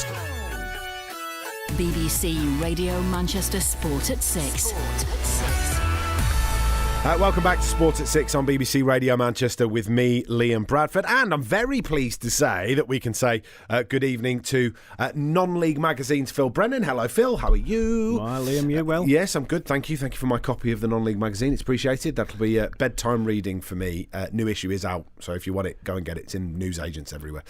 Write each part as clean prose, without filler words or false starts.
Manchester. BBC Radio Manchester Sport at 6. Welcome back to Sport at 6 on BBC Radio Manchester with me, Liam Bradford. And I'm very pleased to say that we can say good evening to non-league magazine's Phil Brennan. Hello, Phil. How are you? Hi, Liam. You well? Yes, I'm good. Thank you. Thank you for my copy of the non-league magazine. It's appreciated. That'll be bedtime reading for me. New issue is out. So if you want it, go and get it. It's in newsagents everywhere.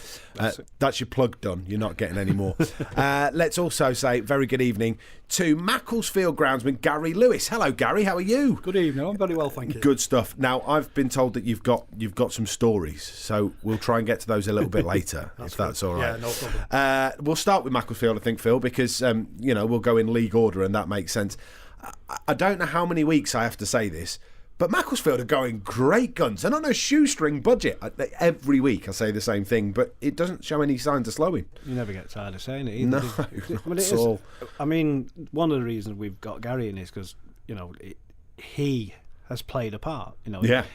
That's your plug done. You're not getting any more. Let's also say very good evening to Macclesfield groundsman Gary Lewis. Hello, Gary. How are you? Good evening. I'm very well, thank you. Good stuff. Now, I've been told that you've got some stories, so we'll try and get to those a little bit later, if that's all right. Yeah, no problem. We'll start with Macclesfield, I think, Phil, because we'll go in league order, and that makes sense. I don't know how many weeks I have to say this, but Macclesfield are going great guns, and on a shoestring budget. Every week I say the same thing, but it doesn't show any signs of slowing. You never get tired of saying it either. No, not at all. I mean, one of the reasons we've got Gary in is because, he has played a part.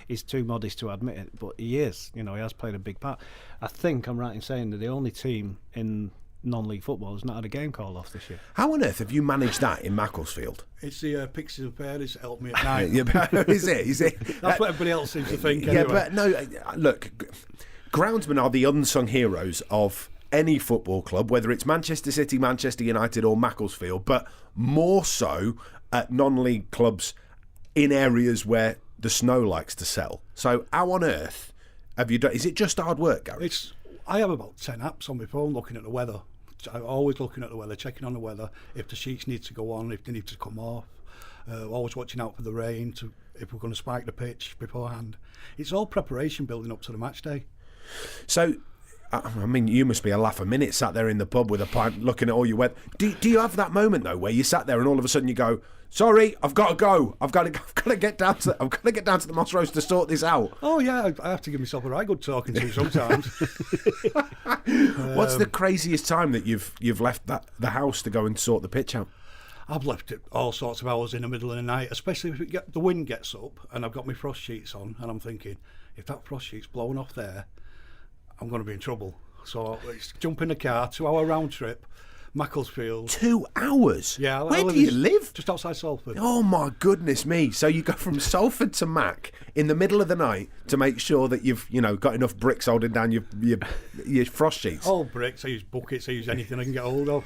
He's too modest to admit it, but he is. He has played a big part. I think I'm right in saying that the only team in non-league football has not had a game called off this year. How on earth have you managed that in Macclesfield? It's the Pixies and Fairies that help me at night. Is it? That's what everybody else seems to think. Yeah, anyway. but no, look, groundsmen are the unsung heroes of any football club, whether it's Manchester City, Manchester United or Macclesfield, but more so at non-league clubs in areas where the snow likes to sell. So how on earth have you done? Is it just hard work, Gary? I have about 10 apps on my phone looking at the weather. I'm always looking at the weather, checking on the weather, if the sheets need to go on, if they need to come off. Always watching out for the rain, if we're going to spike the pitch beforehand. It's all preparation building up to the match day. So, I mean, you must be a laugh a minute sat there in the pub with a pint looking at all your weather. Do you have that moment, though, where you sat there and all of a sudden you go, sorry, I've got to go. I've got to get down to the Moss Rose to sort this out. Oh yeah, I have to give myself a right good talking to sometimes. What's the craziest time that you've left the house to go and sort the pitch out? I've left it all sorts of hours in the middle of the night, especially if the wind gets up and I've got my frost sheets on, and I'm thinking, if that frost sheet's blowing off there, I'm going to be in trouble. So it's jump in the car, 2-hour round trip. Macclesfield. 2 hours? Yeah. Where do you live? Just outside Salford. Oh my goodness me. So you go from Salford to Mac in the middle of the night to make sure that you've got enough bricks holding down your frost sheets. All bricks, I use buckets, I use anything I can get hold of.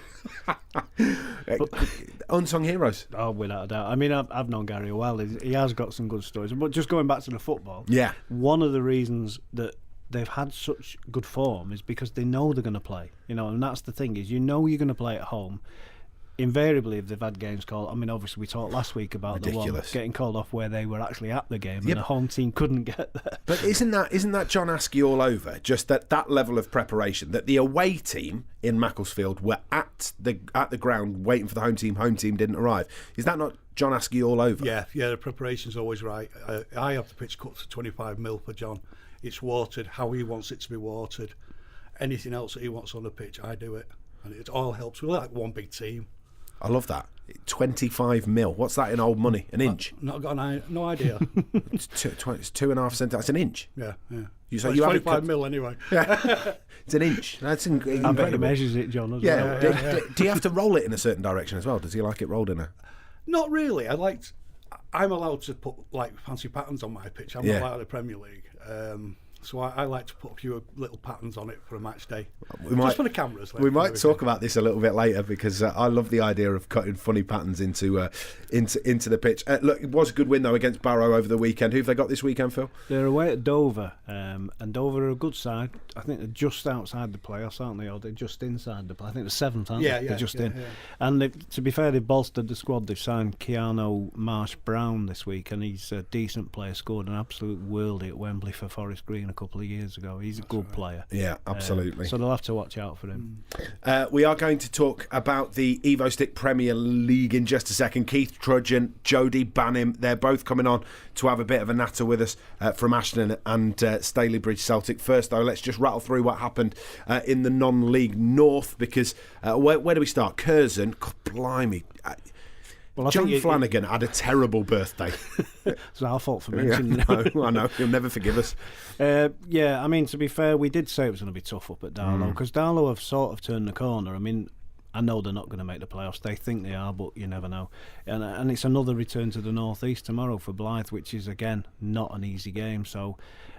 Unsung heroes. Oh, without a doubt. I mean, I've known Gary a while. He has got some good stories. But just going back to the football, yeah, one of the reasons that they've had such good form is because they know they're going to play, and that's the thing is, you're going to play at home. Invariably, if they've had games called, I mean, obviously we talked last week about the one getting called off where they were actually at the game and the home team couldn't get there. But isn't that John Askey all over? Just that level of preparation, that the away team in Macclesfield were at the ground waiting for the home team. Home team didn't arrive. Is that not John Askey all over? Yeah. The preparation's always right. I have the pitch cut to 25mm for John. It's watered how he wants it to be watered. Anything else that he wants on the pitch, I do it, and it all helps. We're like one big team. I love that. 25mm. What's that in old money? An inch? Not got no idea. It's 2.5 centimetres. That's an inch. Yeah. So you 25mm anyway. Yeah. It's an inch. That's incredible. I bet he measures it, John, as well. Do you have to roll it in a certain direction as well? Does he like it rolled in a? Not really. I'm allowed to put fancy patterns on my pitch. I'm not allowed in the Premier League. So I like to put a few little patterns on it for a match day. Just for the cameras. We might talk about this a little bit later because I love the idea of cutting funny patterns into the pitch. Look, it was a good win though against Barrow over the weekend. Who have they got this weekend, Phil? They're away at Dover, and Dover are a good side. I think they're just outside the playoffs, aren't they? Or they're just inside the playoffs. I think they're 7th, aren't they? They're just in. Yeah. And to be fair, they've bolstered the squad. They've signed Keanu Marsh-Brown this week, and he's a decent player. Scored an absolute worldie at Wembley for Forest Green a couple of years ago. He's a good player. Yeah, absolutely. So they'll have to watch out for him. We are going to talk about the Evo Stick Premier League in just a second. Keith Trudgeon, Jody Banham, they're both coming on to have a bit of a natter with us from Ashton and Stalybridge Celtic. First though, let's just rattle through what happened in the non-league north, because where do we start? Curzon, God, blimey. Well, John Flanagan had a terrible birthday. It's our fault for mentioning it. I know. He'll never forgive us. I mean, to be fair, we did say it was going to be tough up at Darlow because Darlow have sort of turned the corner. I mean, I know they're not going to make the playoffs. They think they are, but you never know. And it's another return to the North East tomorrow for Blyth, which is, again, not an easy game. So,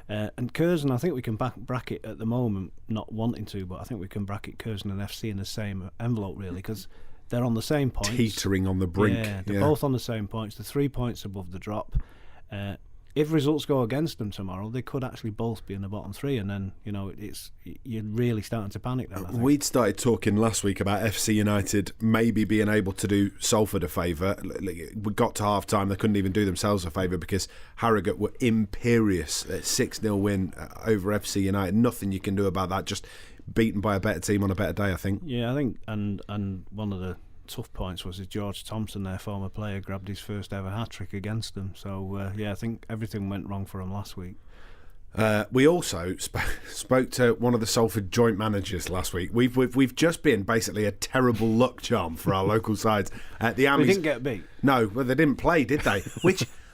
and Curzon, I think we can bracket at the moment, not wanting to, but I think we can bracket Curzon and FC in the same envelope, really, because they're on the same points. Teetering on the brink. Yeah, they're both on the same points. They're 3 points above the drop. If results go against them tomorrow, they could actually both be in the bottom three, and then you're really starting to panic then. I think. We'd started talking last week about FC United maybe being able to do Salford a favour. We got to half time, they couldn't even do themselves a favour because Harrogate were imperious at 6-0 win over FC United. Nothing you can do about that. Just beaten by a better team on a better day, I think. Yeah, I think, and one of the tough points was George Thompson, their former player, grabbed his first ever hat-trick against them. So I think everything went wrong for him last week. We also spoke to one of the Salford joint managers last week. We've just been basically a terrible luck charm for our local sides. The Amis, they didn't get beat. No, well, they didn't play, did they?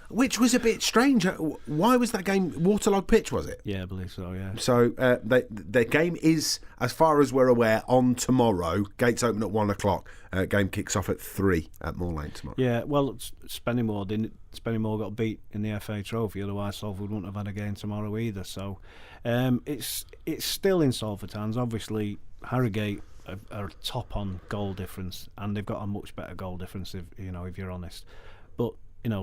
Which was a bit strange. Why was that game waterlogged pitch, was it? Yeah, I believe so, yeah. So the game is, as far as we're aware, on tomorrow. Gates open at 1 o'clock. Game kicks off at 3 at Moor Lane tomorrow. Yeah, well, Spennymoor got beat in the FA Trophy, otherwise Salford wouldn't have had a game tomorrow either. So it's still in Salford's hands. Obviously, Harrogate are top on goal difference, and they've got a much better goal difference if you're honest. But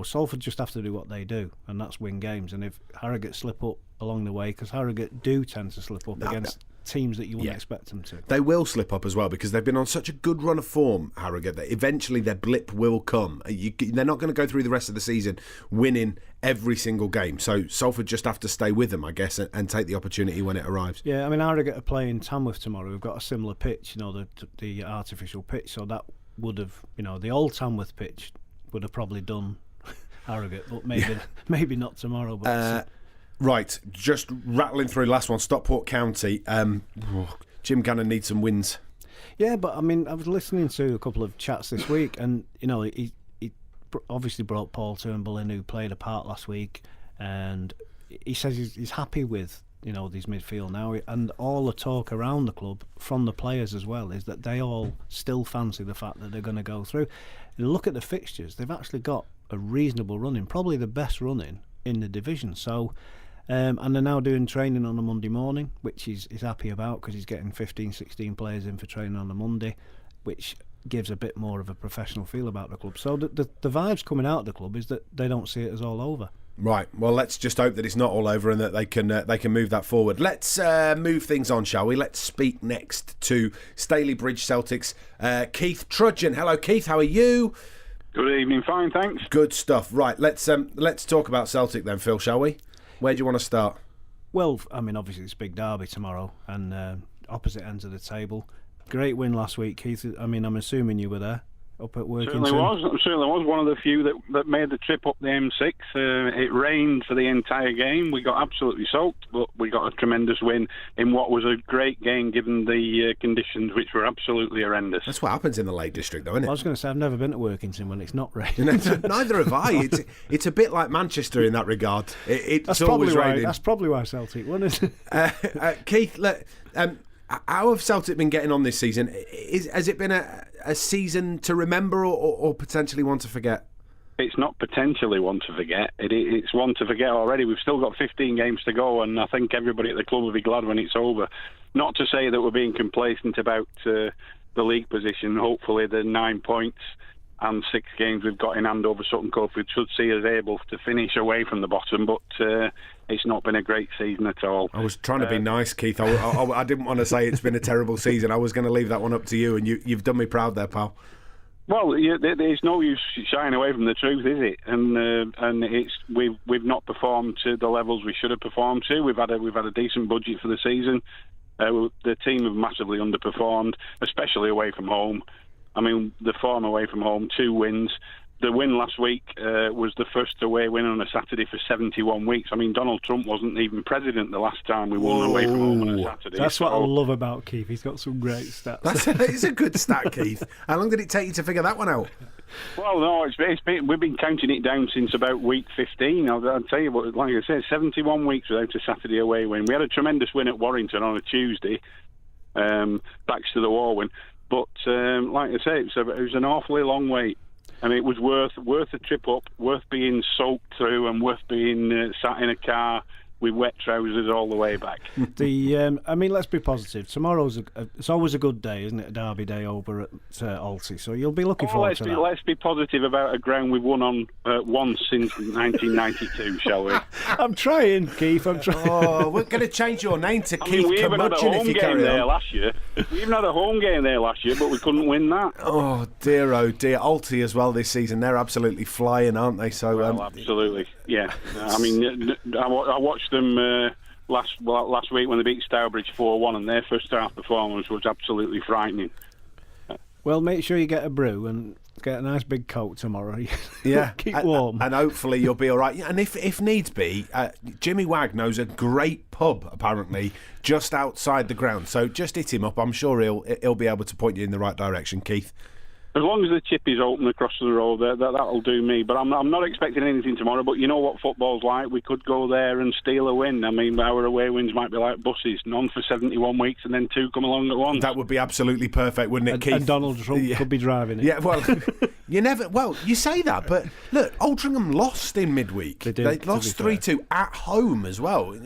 Salford just have to do what they do, and that's win games. And if Harrogate slip up along the way, because Harrogate do tend to slip up against teams that you wouldn't expect them to. They will slip up as well because they've been on such a good run of form, Harrogate, that eventually their blip will come. They're not going to go through the rest of the season winning every single game. So Salford just have to stay with them, I guess, and take the opportunity when it arrives. Yeah, I mean, Harrogate are playing Tamworth tomorrow. We've got a similar pitch, the artificial pitch. So that would have, the old Tamworth pitch would have probably done Harrogate, but maybe not tomorrow. But right, just rattling through last one. Stockport County. Jim Gannon needs some wins. Yeah, but I mean, I was listening to a couple of chats this week, and he obviously brought Paul Turnbull in, who played a part last week, and he says he's happy with these midfield now, and all the talk around the club from the players as well is that they all still fancy the fact that they're going to go through. Look at the fixtures; they've actually got a reasonable running, probably the best running in the division. So, and they're now doing training on a Monday morning, which he's happy about because he's getting 15, 16 players in for training on a Monday, which gives a bit more of a professional feel about the club. So the vibes coming out of the club is that they don't see it as all over. Right. Well, let's just hope that it's not all over and that they can move that forward. Let's move things on, shall we? Let's speak next to Staley Bridge Celtics. Keith Trudgeon. Hello, Keith. How are you? Good evening, fine, thanks. Good stuff. Right, let's talk about Celtic then, Phil, shall we? Where do you want to start? Well, I mean, obviously it's a big derby tomorrow, and opposite ends of the table. Great win last week, Keith. I mean, I'm assuming you were there up at Workington. Certainly was one of the few that made the trip up the M6. It rained for the entire game. We got absolutely soaked, but we got a tremendous win in what was a great game given the conditions, which were absolutely horrendous. That's what happens in the Lake District, though, isn't it? I was going to say, I've never been to Workington when it's not raining. Neither have I. It's a bit like Manchester in that regard. It's always raining. That's probably why Celtic won, isn't it? Keith, look, how have Celtic been getting on this season? Has it been a season to remember or potentially one to forget? It's not potentially one to forget. It's one to forget already. We've still got 15 games to go, and I think everybody at the club will be glad when it's over. Not to say that we're being complacent about the league position. Hopefully the 9 points and 6 games we've got in hand over Sutton Coldfield should see us able to finish away from the bottom, but it's not been a great season at all. I was trying to be nice, Keith. I didn't want to say it's been a terrible season. I was going to leave that one up to you, and you've done me proud there, pal. Well, there's no use shying away from the truth, is it? And we've not performed to the levels we should have performed to. We've had a decent budget for the season. The team have massively underperformed, especially away from home. I mean, the form away from home, 2 wins. The win last week was the first away win on a Saturday for 71 weeks. I mean, Donald Trump wasn't even president the last time we won away from home on a Saturday. That's what I love about Keith. He's got some great stats. It's a good stat, Keith. How long did it take you to figure that one out? Well, no, we've been counting it down since about week 15. I'll tell you what, like I said, 71 weeks without a Saturday away win. We had a tremendous win at Warrington on a Tuesday, backs to the wall win. But like I say, it was an awfully long wait. And it was worth a trip up, worth being soaked through, and worth being sat in a car with wet trousers all the way back. I mean, let's be positive. Tomorrow's it's always a good day, isn't it? A derby day over at Alty, so you'll be looking forward to that. Let's be positive about a ground we've won on once since 1992, shall we? I'm trying, Keith. I'm trying. Oh, we're going to change your name to Keith Curmudgeon if you carry on. Last year. We even had a home game there last year, but we couldn't win that. Oh dear, Alty as well this season. They're absolutely flying, aren't they? So absolutely, yeah. I mean, I watched them last week when they beat Stourbridge 4-1, and their first half performance was absolutely frightening. Well, make sure you get a brew and get a nice big coat tomorrow. Yeah, keep warm, and hopefully you'll be all right. And if needs be, Jimmy Wagg knows a great pub apparently just outside the ground. So just hit him up. I'm sure he'll be able to point you in the right direction, Keith. As long as the chip is open across the road, that'll do me. But I'm not expecting anything tomorrow. But you know what football's like. We could go there and steal a win. I mean, our away wins might be like buses, none for 71 weeks and then two come along at once. That would be absolutely perfect, wouldn't it, Keith? And Donald Trump could be driving it. Yeah, well, you never. Well, you say that, but look, Altrincham lost in midweek. They lost 3-2 at home as well.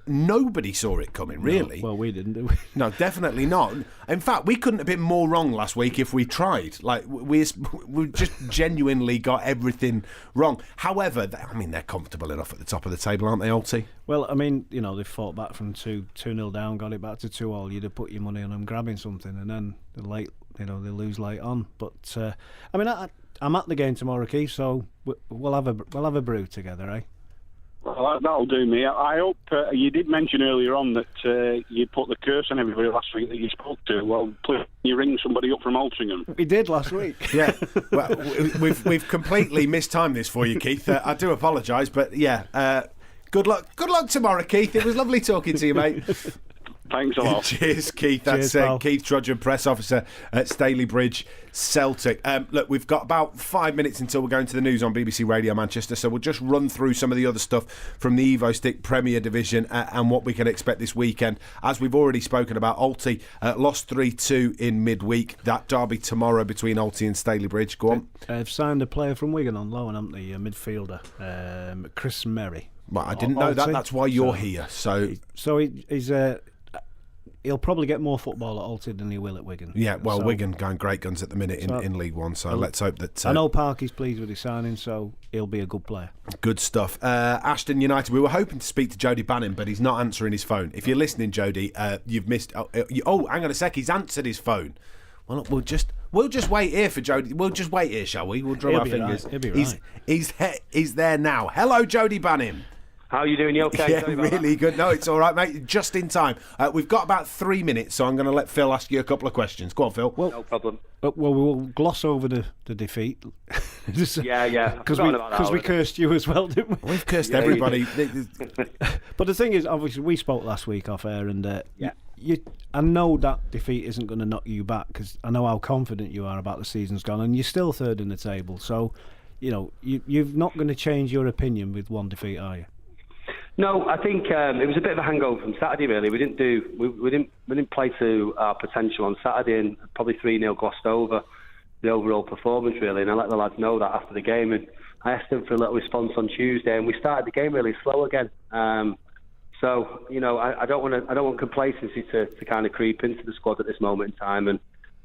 Nobody saw it coming, really. No, well, we didn't, did we? No, definitely not. In fact, we couldn't have been more wrong last week if we tried. Like, we just genuinely got everything wrong. However, I mean, they're comfortable enough at the top of the table, aren't they, Alty? Well, I mean, you know, they fought back from 2-0 down, got it back to 2-2. You'd have put your money on them grabbing something, and then they lose late on. But I mean, I'm at the game tomorrow, Keith. So we'll have a brew together, eh? Well, that'll do me. I hope you did mention earlier on that you put the curse on everybody last week that you spoke to. Well, please, you ring somebody up from Altrincham. We did last week. Yeah, well, we've completely mistimed this for you, Keith. I do apologise, but yeah, good luck tomorrow, Keith. It was lovely talking to you, mate. Thanks a lot. Cheers, Keith. That's Keith Trudgeon, press officer at Stalybridge Celtic. Look, we've got about 5 minutes until we're going to the news on BBC Radio Manchester, so we'll just run through some of the other stuff from the Evo Stick Premier Division and what we can expect this weekend. As we've already spoken about, Alty lost 3-2 in midweek. That derby tomorrow between Alty and Stalybridge. Go on. They've signed a player from Wigan on loan, haven't they? A midfielder, Chris Merry. Well, I didn't know that. That's why you're here. So he's he'll probably get more football at Alty than he will at Wigan. Yeah, well, Wigan going great guns at the minute in League One, so let's hope that... I know Parky's pleased with his signing, so he'll be a good player. Good stuff. Ashton United, we were hoping to speak to Jody Bannon, but he's not answering his phone. If you're listening, Jody, you've missed... Oh, hang on a sec, he's answered his phone. Well, we'll just wait here for Jody. We'll just wait here, shall we? We'll drum our fingers. Right. He'll be right. He's there now. Hello, Jody Bannon. How are you doing? You okay? Yeah, really good. No, it's all right, mate. Just in time. We've got about 3 minutes, so I'm going to let Phil ask you a couple of questions. Go on, Phil. Well, no problem. Well, we'll gloss over the defeat. Yeah. Because we cursed you as well, didn't we? We've cursed everybody. But the thing is, obviously, we spoke last week off air, and I know that defeat isn't going to knock you back, because I know how confident you are about the season's gone, and you're still third in the table. So, you know, you're not going to change your opinion with one defeat, are you? No, I think it was a bit of a hangover from Saturday. Really, we didn't play to our potential on Saturday, and probably 3-0 glossed over the overall performance really. And I let the lads know that after the game, and I asked them for a little response on Tuesday, and we started the game really slow again. So you know, I don't want complacency to kind of creep into the squad at this moment in time, and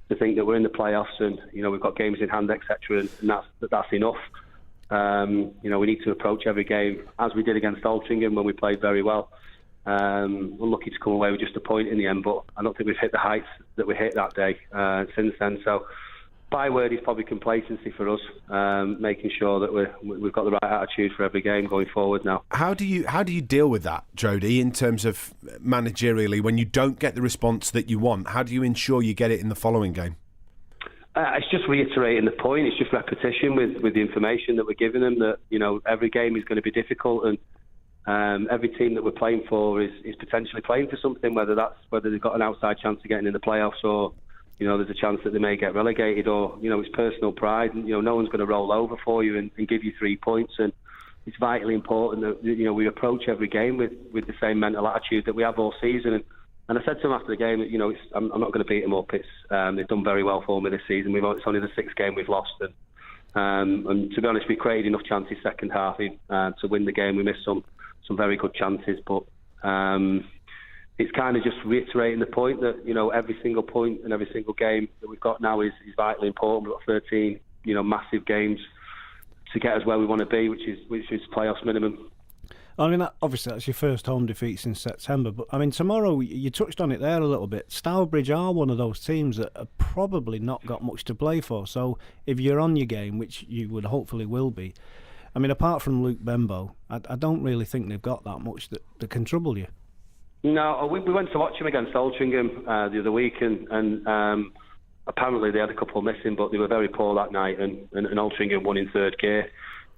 to think that we're in the playoffs and you know we've got games in hand, etc. And that's enough. You know, we need to approach every game as we did against Altrincham when we played very well. We're lucky to come away with just a point in the end, but I don't think we've hit the heights that we hit that day since then. So, byword is probably complacency for us, making sure that we've got the right attitude for every game going forward now. How do you deal with that, Jody, in terms of managerially when you don't get the response that you want? How do you ensure you get it in the following game? It's just reiterating the point. It's just repetition with the information that we're giving them, that you know every game is going to be difficult, and every team that we're playing for is potentially playing for something, whether they've got an outside chance of getting in the playoffs or there's a chance that they may get relegated, or it's personal pride, and no one's going to roll over for you and give you 3 points. And it's vitally important that we approach every game with the same mental attitude that we have all season. And I said to him after the game that I'm not going to beat them up. They've done very well for me this season. It's only the 6th game we've lost, and to be honest, we created enough chances second half to win the game. We missed some very good chances, but it's kind of just reiterating the point that every single point and every single game that we've got now is vitally important. We've got 13 massive games to get us where we want to be, which is playoffs minimum. I mean, obviously that's your first home defeat since September, but I mean, tomorrow, you touched on it there a little bit. Stourbridge are one of those teams that have probably not got much to play for, so if you're on your game, which you would hopefully will be, I mean, apart from Luke Bembo, I don't really think they've got that much that can trouble you. No, we went to watch him against Altrincham the other week, and apparently they had a couple missing, but they were very poor that night, and Altrincham won in third gear.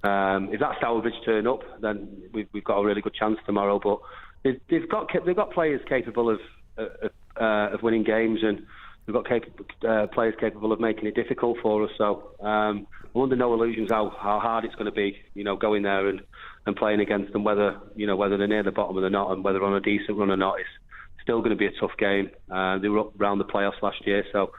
If that Stourbridge turn up, then we've got a really good chance tomorrow. But they've got players capable of winning games, and they've got players capable of making it difficult for us. So I'm under no illusions how hard it's going to be, going there and playing against them, whether they're near the bottom or they're not, and whether they're on a decent run or not. It's still going to be a tough game. They were up around the playoffs last year, so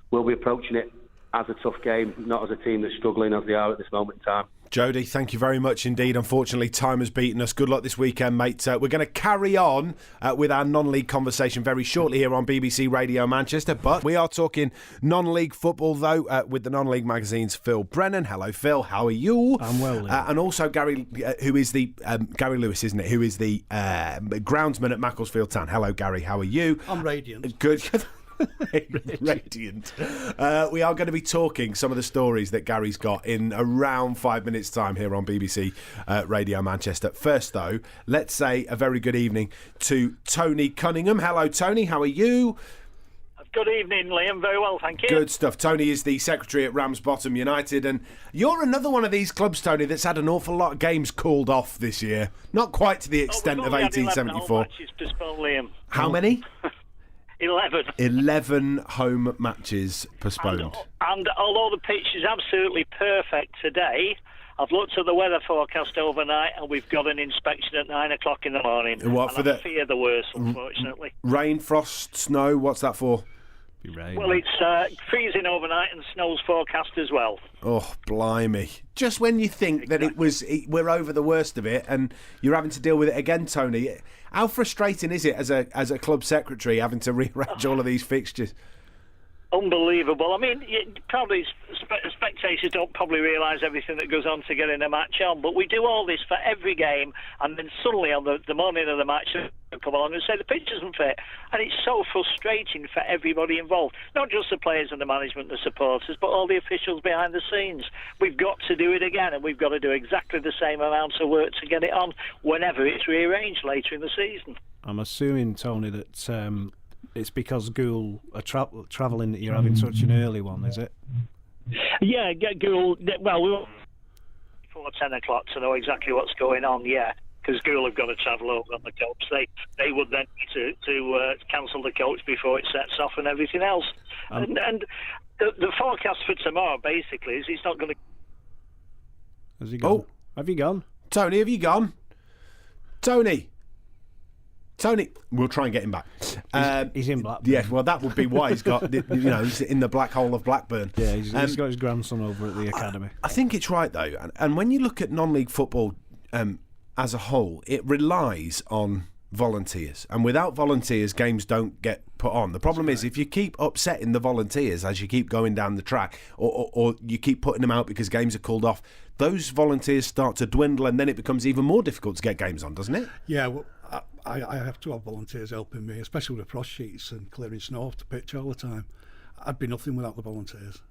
we'll be approaching it as a tough game, not as a team that's struggling as they are at this moment in time. Jody, thank you very much indeed. Unfortunately, time has beaten us. Good luck this weekend, mate. We're going to carry on with our non-league conversation very shortly here on BBC Radio Manchester. But we are talking non-league football, though, with the non-league magazine's Phil Brennan. Hello, Phil. How are you? I'm well. And also Gary, who is the Gary Lewis, isn't it? Who is the groundsman at Macclesfield Town. Hello, Gary. How are you? I'm radiant. Good. Radiant. We are going to be talking some of the stories that Gary's got in around 5 minutes' time here on BBC Radio Manchester. First, though, let's say a very good evening to Tony Cunningham. Hello, Tony. How are you? Good evening, Liam. Very well, thank you. Good stuff. Tony is the secretary at Ramsbottom United, and you're another one of these clubs, Tony, that's had an awful lot of games called off this year. Not quite to the extent of 1874. Matches postponed, Liam. How many? 11. 11 home matches postponed. And although the pitch is absolutely perfect today, I've looked at the weather forecast overnight, and we've got an inspection at 9 o'clock in the morning. What, and I fear the worst, unfortunately. Rain, frost, snow, what's that for? Rain. Well, it's freezing overnight, and snow's forecast as well. Oh, blimey. Just when you think that we're over the worst of it, and you're having to deal with it again, Tony. How frustrating is it as a club secretary having to rearrange all of these fixtures? Unbelievable. I mean, probably spectators don't probably realise everything that goes on to getting a match on, but we do all this for every game, and then suddenly on the morning of the match, they come along and say the pitch doesn't fit, and it's so frustrating for everybody involved, not just the players and the management, the supporters, but all the officials behind the scenes. We've got to do it again, and we've got to do exactly the same amount of work to get it on whenever it's rearranged later in the season. I'm assuming, Tony, that it's because Gould are travelling that you're having such an early one, is it? Yeah, get Gould. Well, we want before 10 o'clock to know exactly what's going on. Yeah, because Gould have got to travel over on the coach. They would then need to cancel the coach before it sets off and everything else. And the forecast for tomorrow basically is he's not going to. Has he gone? Oh, have you gone, Tony? Have you gone, Tony? We'll try and get him back. He's in Blackburn. Yeah, well, that would be why he's got, he's in the black hole of Blackburn. Yeah, he's got his grandson over at the academy. I think it's right, though. And when you look at non-league football as a whole, it relies on volunteers. And without volunteers, games don't get put on. The problem is if you keep upsetting the volunteers as you keep going down the track, or you keep putting them out because games are called off, those volunteers start to dwindle, and then it becomes even more difficult to get games on, doesn't it? Yeah, well, I have to have volunteers helping me, especially with the frost sheets and clearing snow off the pitch all the time. I'd be nothing without the volunteers.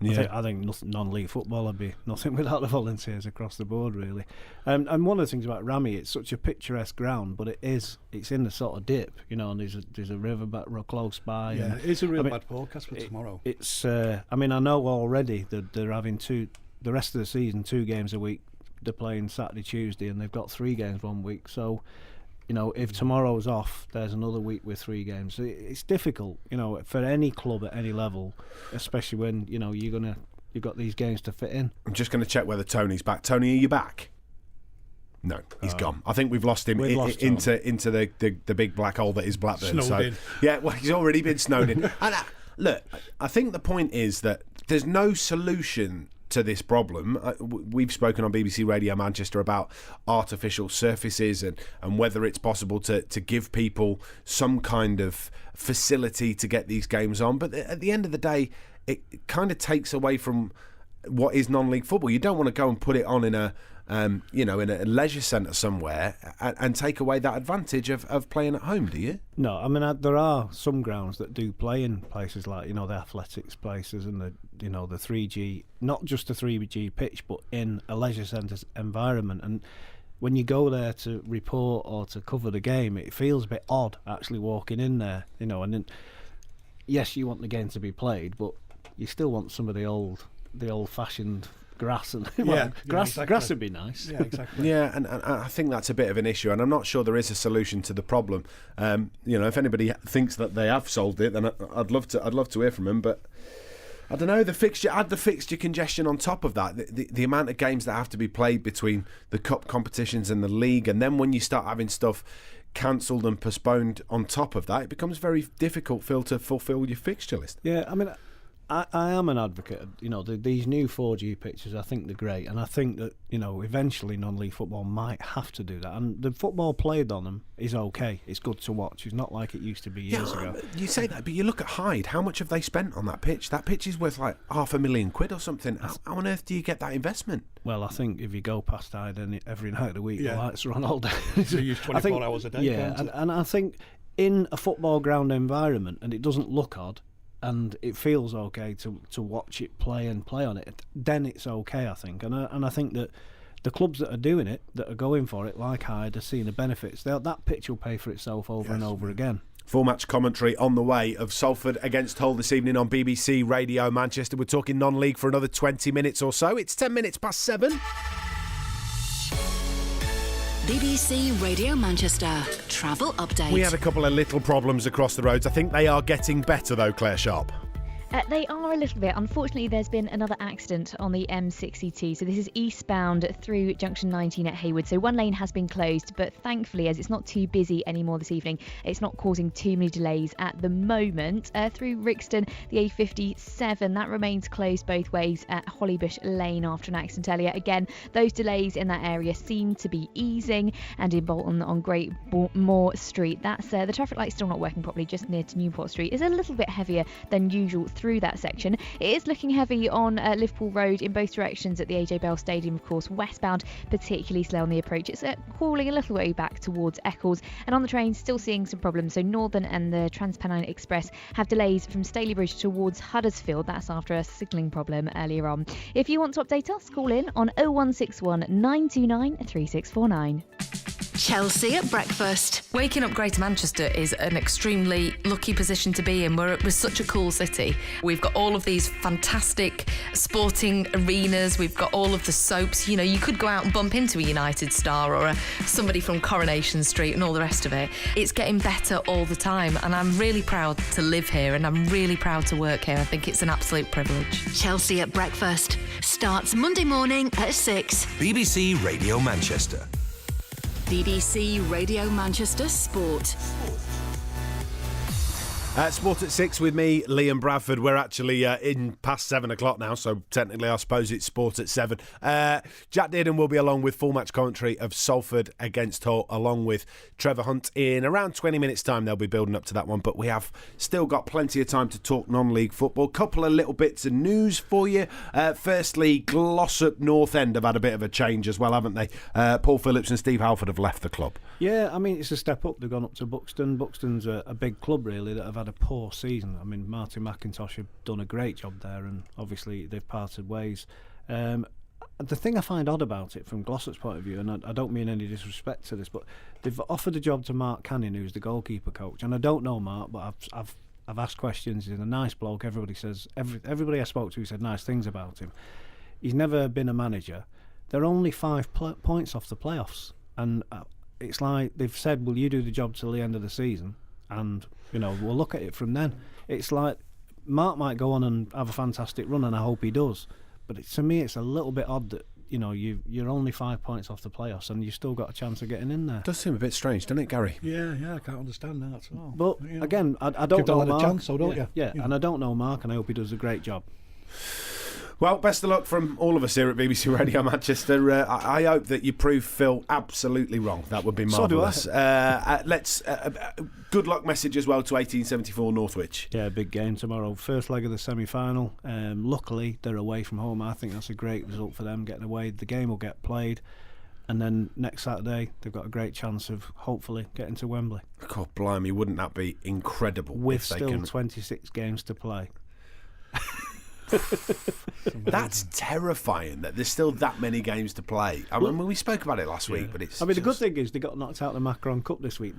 Yeah. I think non-league football would be nothing without the volunteers across the board, really. And one of the things about Rammy, it's such a picturesque ground, but it's in the sort of dip, and there's a river back close by. Yeah, and, it's a real bad forecast for tomorrow. It's I know already that they're having the rest of the season 2 games a week. They're playing Saturday, Tuesday, and they've got 3 games one week. So if tomorrow's off, there's another week with 3 games. It's difficult, for any club at any level, especially when you've got these games to fit in. I'm just going to check whether Tony's back. Tony, are you back? No, he's gone. I think we've lost him into the big black hole that is Blackburn. Snowed in. Yeah, well, he's already been snowed in. And look, I think the point is that there's no solution to this problem. We've spoken on BBC Radio Manchester about artificial surfaces and whether it's possible to give people some kind of facility to get these games on. But at the end of the day, it kind of takes away from what is non-league football. You don't want to go and put it on in a in a leisure centre somewhere and take away that advantage of playing at home, do you? No, I mean there are some grounds that do play in places like the athletics places and the 3G, not just a 3G pitch, but in a leisure centre environment. And when you go there to report or to cover the game, it feels a bit odd actually walking in there, and then, yes, you want the game to be played, but you still want some of the old-fashioned grass and grass would be nice. Yeah, exactly. Yeah, and I think that's a bit of an issue, and I'm not sure there is a solution to the problem. If anybody thinks that they have solved it, then I'd love to hear from them. But I don't know, add the fixture congestion on top of that, the amount of games that have to be played between the cup competitions and the league, and then when you start having stuff cancelled and postponed on top of that, it becomes very difficult, Phil, to fulfil your fixture list. Yeah, I mean, I am an advocate of, these new 4G pitches. I think they're great, and I think that, eventually non-league football might have to do that. And the football played on them is okay. It's good to watch. It's not like it used to be years ago. You say that, but you look at Hyde. How much have they spent on that pitch? That pitch is worth like £500,000 or something. How on earth do you get that investment? Well, I think if you go past Hyde every night of the week, the lights are on all day. So you use 24 hours a day. Yeah, and I think in a football ground environment, and it doesn't look odd, and it feels okay to watch it play on it, then it's okay, I think. And I think that the clubs that are doing it, that are going for it, like Hyde, are seeing the benefits. That pitch will pay for itself over and over again. Full match commentary on the way of Salford against Hull this evening on BBC Radio Manchester. We're talking non-league for another 20 minutes or so. It's 10 minutes past 7. BBC Radio Manchester travel update. We had a couple of little problems across the roads. I think they are getting better though, Claire Sharp. They are a little bit. Unfortunately, there's been another accident on the M62. So this is eastbound through Junction 19 at Haywood. So one lane has been closed, but thankfully, as it's not too busy anymore this evening, it's not causing too many delays at the moment. Through Rixton, the A57, that remains closed both ways at Hollybush Lane after an accident earlier. Again, those delays in that area seem to be easing. And in Bolton on Great Moor Street, that's the traffic light's still not working properly, just near to Newport Street. Is a little bit heavier than usual through that section. It is looking heavy on Liverpool Road in both directions at the AJ Bell Stadium, of course, westbound, particularly slow on the approach. It's crawling a little way back towards Eccles, and on the train still seeing some problems. So Northern and the TransPennine Express have delays from Stalybridge towards Huddersfield. That's after a signalling problem earlier on. If you want to update us, call in on 0161 929 3649. Chelsea at breakfast. Waking up Greater Manchester is an extremely lucky position to be in. We're such a cool city. We've got all of these fantastic sporting arenas. We've got all of the soaps. You could go out and bump into a United star or somebody from Coronation Street and all the rest of it. It's getting better all the time, and I'm really proud to live here, and I'm really proud to work here. I think it's an absolute privilege. Chelsea at breakfast starts Monday morning at 6. BBC Radio Manchester. BBC Radio Manchester Sport. Sport at 6 with me, Liam Bradford. We're actually in past 7 o'clock now, so technically I suppose it's Sport at 7. Jack Dearden will be along with full match commentary of Salford against Hull, along with Trevor Hunt. In around 20 minutes' time, they'll be building up to that one, but we have still got plenty of time to talk non-league football. Couple of little bits of news for you. Firstly, Glossop North End have had a bit of a change as well, haven't they? Paul Phillips and Steve Halford have left the club. Yeah, I mean, it's a step up. They've gone up to Buxton. Buxton's a big club, really, that have had a poor season. I mean, Martin McIntosh have done a great job there, and obviously they've parted ways. The thing I find odd about it from Glossop's point of view, and I don't mean any disrespect to this, but they've offered a job to Mark Canning, who's the goalkeeper coach, and I don't know Mark, but I've asked questions. He's a nice bloke. Everybody I spoke to said nice things about him. He's never been a manager. They're only 5 points off the playoffs, and it's like they've said, well, you do the job till the end of the season, and we'll look at it from then. It's like Mark might go on and have a fantastic run, and I hope he does. But to me, it's a little bit odd that you're only 5 points off the playoffs, and you've still got a chance of getting in there. Does seem a bit strange, doesn't it, Gary? Yeah, I can't understand that at all. But again, I don't know Mark. A chance, though, don't you? Yeah, and I don't know Mark, and I hope he does a great job. Well, best of luck from all of us here at BBC Radio Manchester. I hope that you prove Phil absolutely wrong. That would be marvellous. So do I. Let's good luck message as well to 1874 Northwich. Yeah, big game tomorrow. First leg of the semi-final. Luckily, they're away from home. I think that's a great result for them, getting away. The game will get played. And then next Saturday, they've got a great chance of hopefully getting to Wembley. God, blimey, wouldn't that be incredible? With still 26 games to play. That's terrifying that there's still that many games to play. I mean, we spoke about it last week, but it's. The good thing is they got knocked out of the Macron Cup this week.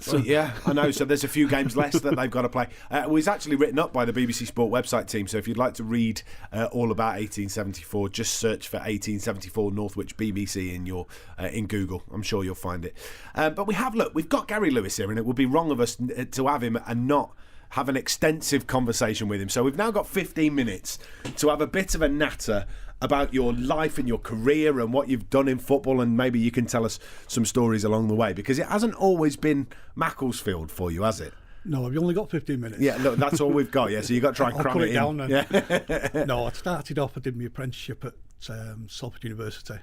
So yeah, I know. So there's a few games less that they've got to play. It was actually written up by the BBC Sport website team. So if you'd like to read all about 1874, just search for 1874 Northwich BBC in Google. I'm sure you'll find it. But we've got Gary Lewis here, and it would be wrong of us to have him and not have an extensive conversation with him. So we've now got 15 minutes to have a bit of a natter about your life and your career and what you've done in football, and maybe you can tell us some stories along the way, because it hasn't always been Macclesfield for you, has it? No, I've only got 15 minutes. Yeah, look, that's all we've got. Yeah, so you've got to try and cram it in. Down then. Yeah. No, I started off, I did my apprenticeship at Salford University.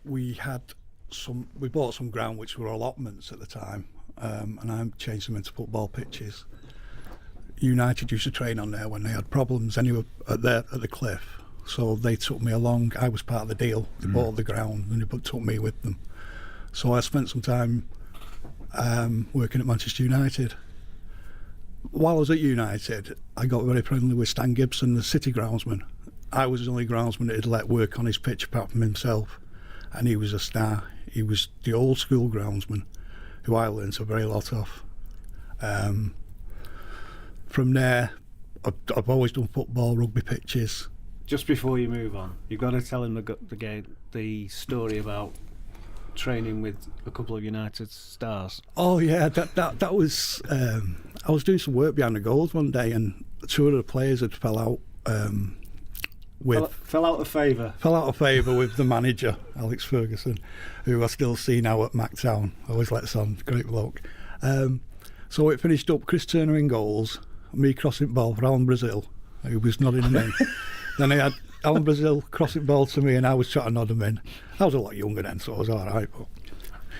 We bought some ground which were allotments at the time. And I changed them into football pitches. United used to train on there when they had problems anyway at the cliff. So they took me along. I was part of the deal. They bought the ground and they took me with them. So I spent some time working at Manchester United. While I was at United, I got very friendly with Stan Gibson, the City groundsman. I was the only groundsman that he'd let work on his pitch apart from himself. And he was a star. He was the old school groundsman, who I learned a very lot of. From there, I've always done football, rugby pitches. Just before you move on, you've got to tell him the story about training with a couple of United stars. Oh yeah, that was. I was doing some work behind the goals one day, and two of the players had fell out of favour with the manager, Alex Ferguson, who I still see now at Mactown. Always lets on, great bloke. So it finished up Chris Turner in goals, me crossing ball for Alan Brazil, who was nodding him in. Then I had Alan Brazil crossing ball to me, and I was trying to nod him in. I was a lot younger then, so I was all right. But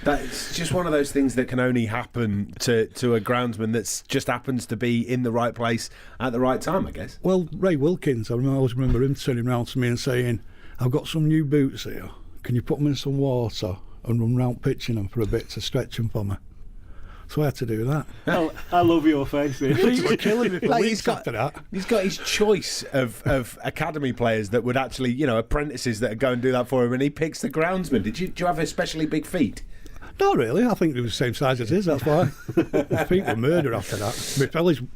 that's just one of those things that can only happen to a groundsman that just happens to be in the right place at the right time, I guess. Well, Ray Wilkins, I always remember him turning around to me and saying, "I've got some new boots here. Can you put them in some water and run round pitching them for a bit to stretch them for me?" So I had to do that. I love your face. He was killing me for weeks after that. He's got his choice of academy players that would actually, apprentices that would go and do that for him, and he picks the groundsman. Do you have especially big feet? Not really. I think they were the same size as his, that's why. My feet were murder after that.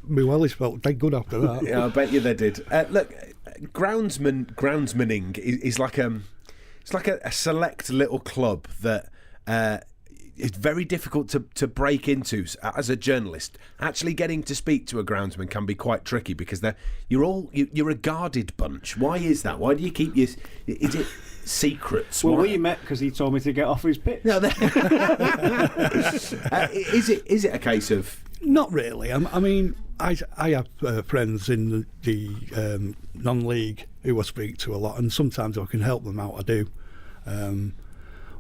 My wellies felt dead good after that. Yeah, I bet you they did. Look, groundsmaning is like it's like a select little club that it's very difficult to break into as a journalist. Actually getting to speak to a groundsman can be quite tricky because you're a guarded bunch. Why is that? Why do you keep is it secrets? Well, we met because he told me to get off his pitch. No, is it a case of? Not really. I mean, I have friends in the non-league who I speak to a lot, and sometimes I can help them out. I do.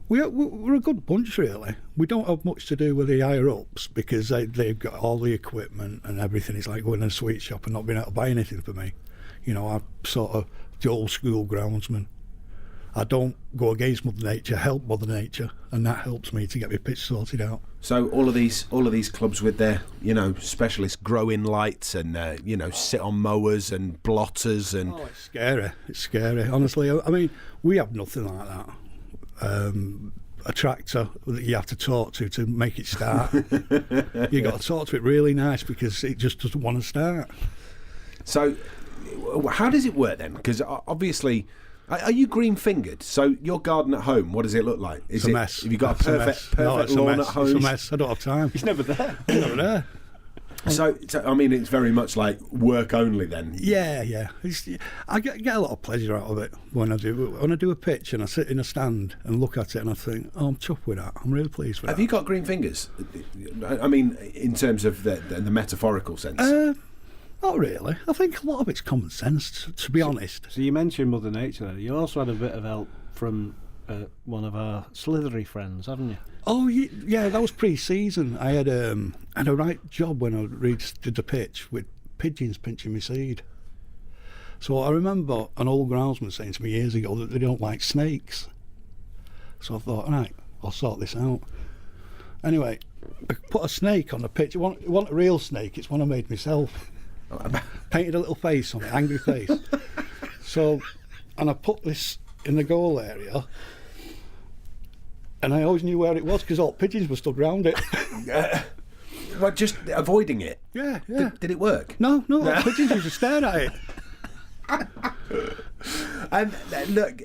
We're a good bunch, really. We don't have much to do with the higher-ups because they've got all the equipment and everything. It's like going in a sweet shop and not being able to buy anything for me. I'm sort of the old-school groundsman. I don't go against Mother Nature, help Mother Nature, and that helps me to get my pitch sorted out. So all of these clubs with their specialist grow-in lights and sit on mowers and blotters and. Oh, it's scary. It's scary. Honestly, I mean, we have nothing like that. A tractor that you have to talk to make it start. You got to talk to it really nice because it just doesn't want to start. So, how does it work then? Because obviously, Are you green fingered? So your garden at home, what does it look like? It's a mess. Have you got a perfect lawn at home? It's a mess. I don't have time. He's never there. I'm never there. So I mean, it's very much like work only then. Yeah. I get a lot of pleasure out of it when I do a pitch and I sit in a stand and look at it and I think, I'm chuffed with that. I'm really pleased with that. Have you got green fingers? I mean, in terms of the metaphorical sense. Not really. I think a lot of it's common sense, to be honest. So you mentioned Mother Nature there. You also had a bit of help from one of our slithery friends, haven't you? Oh, yeah, that was pre-season. I had a right job when I did the pitch with pigeons pinching my seed. So I remember an old groundsman saying to me years ago that they don't like snakes. So I thought, right, I'll sort this out. Anyway, I put a snake on the pitch. You want a real snake? It's one I made myself. Painted a little face on it, angry face. And I put this in the goal area, and I always knew where it was because all pigeons were stood round it. Well, just avoiding it. Yeah. Did it work? No, pigeons used to stare at it. And look,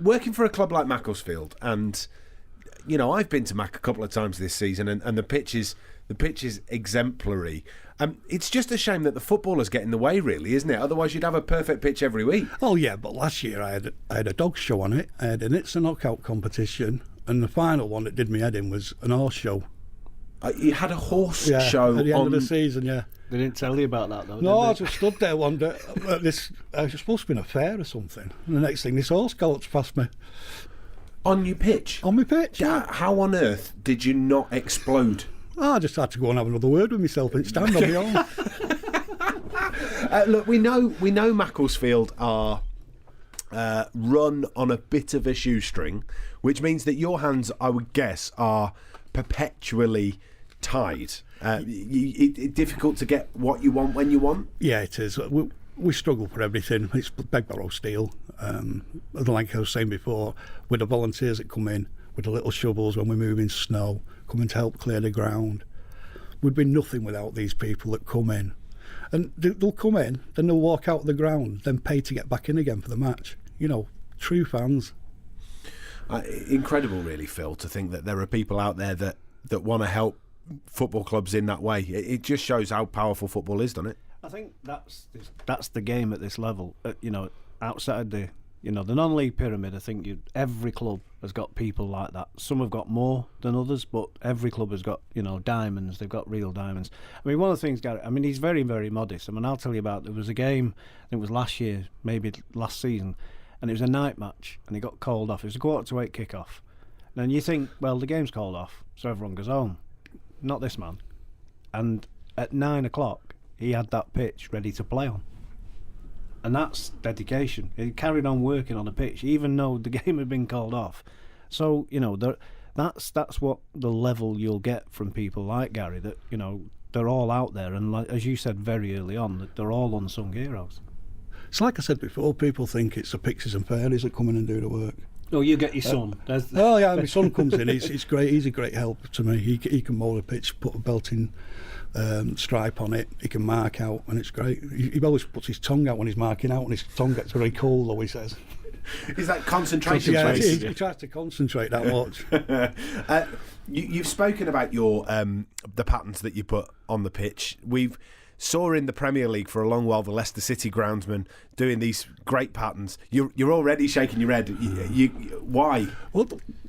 working for a club like Macclesfield, and you know, I've been to Mac a couple of times this season, and the pitch is exemplary. It's just a shame that the footballers get in the way, really, isn't it? Otherwise, you'd have a perfect pitch every week. Oh yeah, but last year I had a dog show on it. I had an It's a Knockout competition, and the final one that did me head in was an horse show. You had a horse show at the end of the season, yeah. They didn't tell you about that, though. No, I just stood there one day. I was supposed to be in a fair or something. And the next thing, this horse gallops past me. On your pitch? On my pitch, yeah. How on earth did you not explode? I just had to go and have another word with myself and stand on my own. Look, we know Macclesfield are run on a bit of a shoestring, which means that your hands, I would guess, are perpetually tied. It's difficult to get what you want when you want. Yeah, it is. We struggle for everything. It's beg, borrow, steal. Like I was saying before, with the volunteers that come in, with the little shovels when we move in snow, coming to help clear the ground. We'd be nothing without these people that come in. And they'll come in, then they'll walk out of the ground, then pay to get back in again for the match. You know, true fans. Incredible, really, Phil, to think that there are people out there that want to help football clubs in that way. It just shows how powerful football is, doesn't it? I think that's the game at this level. You know, outside the non-league pyramid, I think every club has got people like that. Some have got more than others, but every club has got, diamonds. They've got real diamonds. I mean, one of the things, Gary, he's very, very modest. I'll tell you about, there was a game, I think it was last year, maybe last season, and it was a night match, and it got called off. It was a 7:45 kick-off. And then you think, well, the game's called off, so everyone goes home. Not this man. And at 9 o'clock, he had that pitch ready to play on. And that's dedication. He carried on working on the pitch, even though the game had been called off. So, that's what the level you'll get from people like Gary, that, they're all out there. And as you said very early on, that they're all unsung heroes. It's like I said before, people think it's the pixies and fairies that come in and do the work. Oh, you get your son. Oh, yeah, my son comes in. It's great. He's a great help to me. He can mould a pitch, put a belting stripe on it. He can mark out, and it's great. He always puts his tongue out when he's marking out, and his tongue gets very cold, though, he says. Is that concentration yeah, space? He tries to concentrate that much. You've spoken about your the patterns that you put on the pitch. We've saw in the Premier League for a long while the Leicester City groundsman doing these great patterns. You're already shaking your head. Why? Well,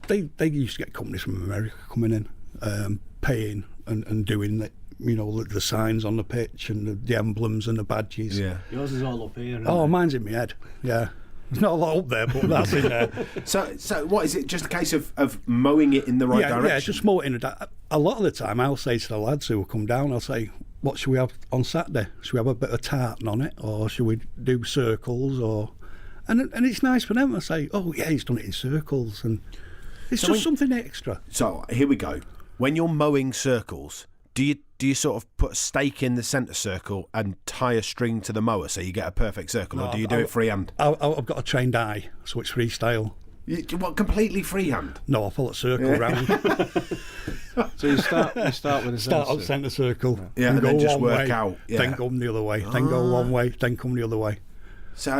they used to get companies from America coming in, paying and doing the signs on the pitch and the emblems and the badges. Yeah, yours is all up here. Oh, mine's in my head. Yeah. There's not a lot up there, but that's in there. So what is it? Just a case of mowing it in the right direction? Yeah, just mow it in a lot of the time, I'll say to the lads who will come down, I'll say, what should we have on Saturday? Should we have a bit of tartan on it, or should we do circles? And it's nice for them. I say, oh yeah, he's done it in circles, and it's just something extra. So here we go. When you're mowing circles, do you sort of put a stake in the centre circle and tie a string to the mower so you get a perfect circle, or do you do it freehand? I've got a trained eye, so it's freestyle. What, completely freehand? No, I pull a circle round. So you start with a start at centre circle, and go then just one work way, out, then come the other way, then go one way, then come the other way. So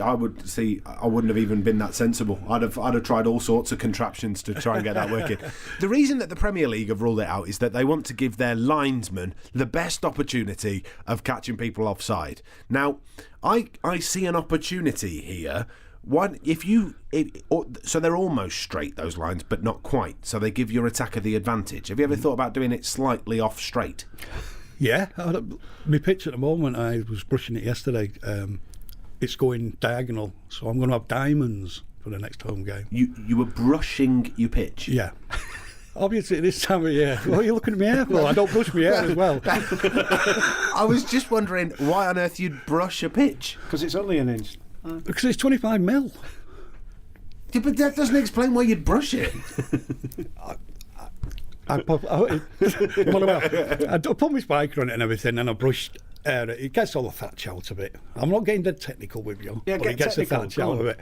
I wouldn't have even been that sensible. I'd have tried all sorts of contraptions to try and get that working. The reason that the Premier League have ruled it out is that they want to give their linesmen the best opportunity of catching people offside. Now, I see an opportunity here. So they're almost straight, those lines, but not quite. So they give your attacker the advantage. Have you ever thought about doing it slightly off straight? Yeah, my pitch at the moment, I was brushing it yesterday. It's going diagonal, so I'm going to have diamonds for the next home game. You were brushing your pitch? Yeah. Obviously, this time of year. Well, are you looking at my hair? Well, I don't brush my hair as well. I was just wondering why on earth you'd brush a pitch. Because it's only an inch. Because it's 25 mil. Yeah, but that doesn't explain why you'd brush it. I put my spiker on it and everything, and I brushed it gets all the thatch out of it. I'm not getting dead technical with you, but it gets the thatch out of it.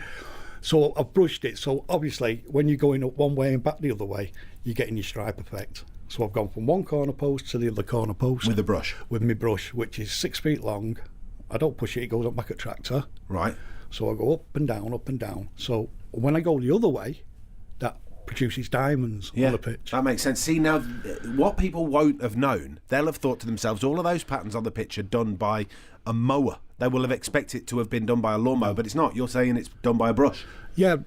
So I've brushed it. So obviously, when you're going up one way and back the other way, you're getting your stripe effect. So I've gone from one corner post to the other corner post with the brush. With my brush, which is 6 feet long. I don't push it; it goes up back at tractor. Right. So I go up and down, up and down. So when I go the other way, that produces diamonds on the pitch. That makes sense. See, now, what people won't have known, they'll have thought to themselves, all of those patterns on the pitch are done by a mower. They will have expected it to have been done by a lawnmower, but it's not. You're saying it's done by a brush. Yeah,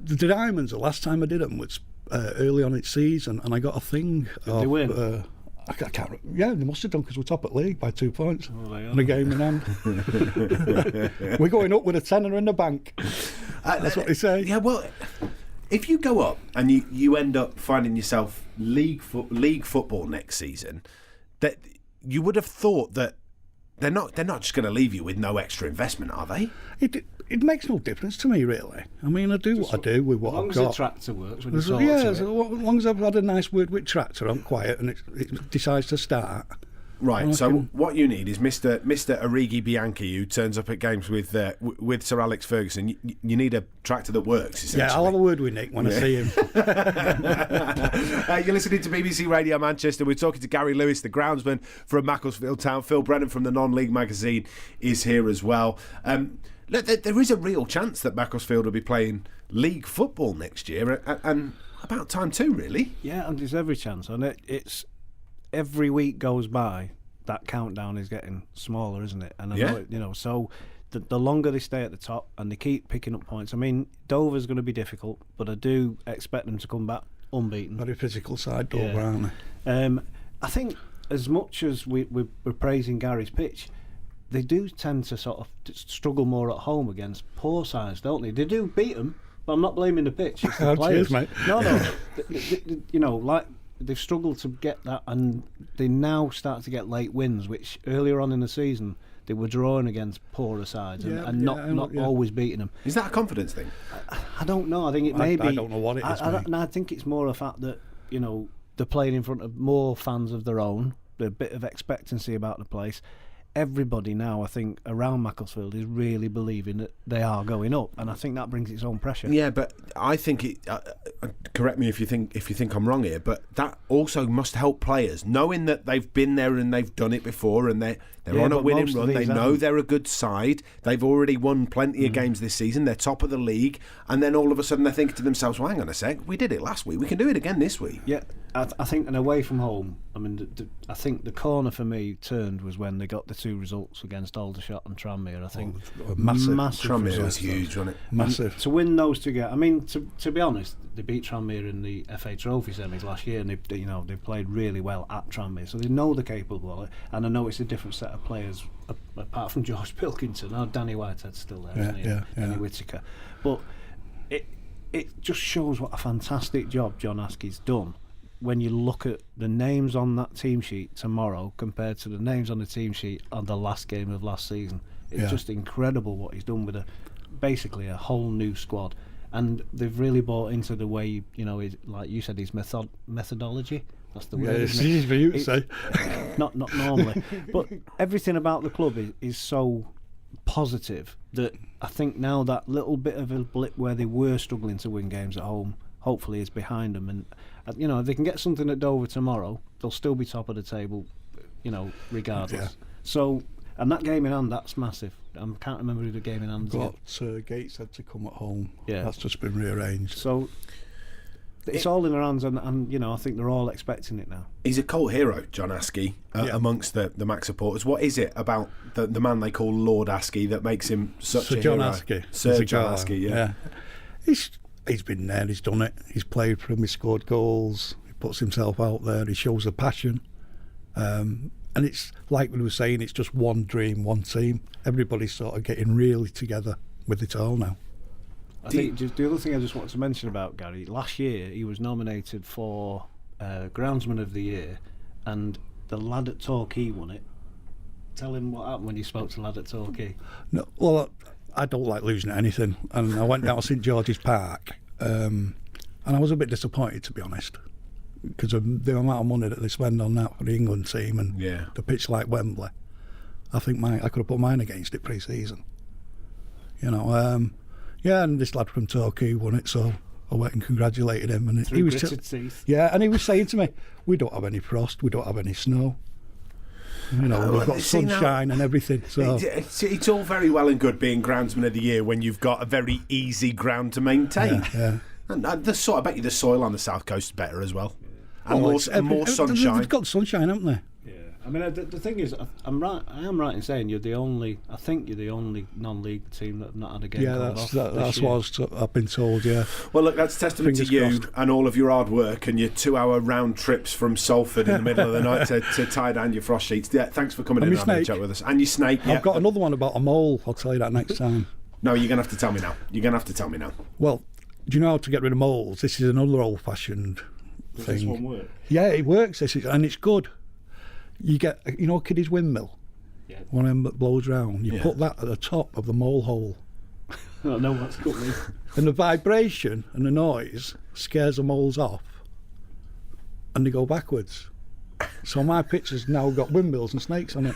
the diamonds, the last time I did them was early on its season, and I got a thing. Did they win? I can't. Yeah, they must have done, because we're top at league by 2 points and a game in hand. We're going up with a tenner in the bank. That's what they say. Yeah, well, if you go up and you end up finding yourself league football next season, that you would have thought that they're not just going to leave you with no extra investment, are they? It makes no difference to me, really. I mean, I do what I do with what I've got. As long as the tractor works. As long as I've had a nice word with tractor, I'm quiet, and it decides to start. Right, so what you need is Mr. Origi Bianchi, who turns up at games with Sir Alex Ferguson. You need a tractor that works, essentially. Yeah, I'll have a word with Nick when I see him. You're listening to BBC Radio Manchester. We're talking to Gary Lewis, the groundsman from Macclesfield Town. Phil Brennan from the Non-League magazine is here as well. Look, there is a real chance that Macclesfield will be playing league football next year, and about time too, really. Yeah, and there's every chance, and it's every week goes by, that countdown is getting smaller, isn't it? And I know, so the longer they stay at the top and they keep picking up points. I mean, Dover's going to be difficult, but I do expect them to come back unbeaten. Very physical side, Dover, aren't they? I think as much as we're praising Gary's pitch, they do tend to sort of struggle more at home against poor sides, don't they? They do beat them, but I'm not blaming the pitch. It's the players. Cheers, mate. No. Like, they've struggled to get that, and they now start to get late wins, which earlier on in the season they were drawing against poorer sides and not always beating them. Is that a confidence thing? I don't know. I think it may be. I don't know what it is. I think it's more a fact that they're playing in front of more fans of their own. There's a bit of expectancy about the place. Everybody now, I think, around Macclesfield is really believing that they are going up, and I think that brings its own pressure. Yeah, but I think it. Correct me if you think I'm wrong here, but that also must help players, knowing that they've been there and they've done it before, and they're on a winning run. They know they're a good side. They've already won plenty of games this season. They're top of the league, and then all of a sudden they're thinking to themselves, "Well, hang on a sec, we did it last week. We can do it again this week." Yeah, I think, and away from home, I mean, I think the corner for me turned was when they got the 2 results against Aldershot and Tranmere. I think massive. Tranmere was huge, wasn't it? Massive. And to win those two games, I mean, to be honest, they beat Tranmere in the FA Trophy semis last year, and they played really well at Tranmere, so they know they're capable of it. And I know it's a different set of players, apart from George Pilkington. Now Danny Whitehead's still there, isn't he? Danny Whittaker. But it just shows what a fantastic job John Askey's done when you look at the names on that team sheet tomorrow compared to the names on the team sheet on the last game of last season. It's just incredible what he's done with basically a whole new squad. And they've really bought into the way, like you said, his methodology. That's the word. Yeah, it's easy for you to say. Not normally. But everything about the club is so positive that I think now that little bit of a blip where they were struggling to win games at home hopefully is behind them. And if they can get something at Dover tomorrow, they'll still be top of the table, regardless. So And that game in hand, that's massive. I can't remember who the game in hand got Gateshead to come at home. Yeah. That's just been rearranged. So it's all in their hands, and I think they're all expecting it now. He's a cult hero, John Askey, amongst the Mac supporters. What is it about the man they call Lord Askey that makes him such a John hero? Askey. Sir John Askey, yeah. He's been there, he's done it. He's played for him, he scored goals, he puts himself out there, he shows the passion. And it's like we were saying, it's just one dream, one team. Everybody's sort of getting really together with it all now. I think the other thing I just wanted to mention about Gary, last year he was nominated for Groundsman of the Year, and the lad at Torquay won it. Tell him what happened when you spoke to the lad at Torquay. No, well, I don't like losing at anything, and I went down to St George's Park, and I was a bit disappointed, to be honest, because of the amount of money that they spend on that for the England team and the pitch like Wembley. I think I could have put mine against it pre-season. And this lad from Torquay won it, so I went and congratulated him. And he was and he was saying to me, "We don't have any frost, we don't have any snow. We've got sunshine and everything." So it's all very well and good being Groundsman of the Year when you've got a very easy ground to maintain. Yeah. And I bet you the soil on the south coast is better as well, and more sunshine. They've got sunshine, haven't they? I mean, the thing is, I am right in saying you're the only non-league team that have not had a game called off. That's what I've been told. Yeah. Well, look, that's testament to you and all of your hard work and your 2-hour round trips from Salford in the middle of the night to tie down your frost sheets. Yeah, thanks for coming in and having a chat with us. And your snake. I've got another one about a mole. I'll tell you that next time. No, you're gonna have to tell me now. Well, do you know how to get rid of moles? This is another old-fashioned thing. Does this one work? Yeah, it works. And it's good. You get, Kiddie's windmill, one of them that blows round. You put that at the top of the mole hole. I know what's got me. And the vibration and the noise scares the moles off, and they go backwards. So my picture's now got windmills and snakes on it.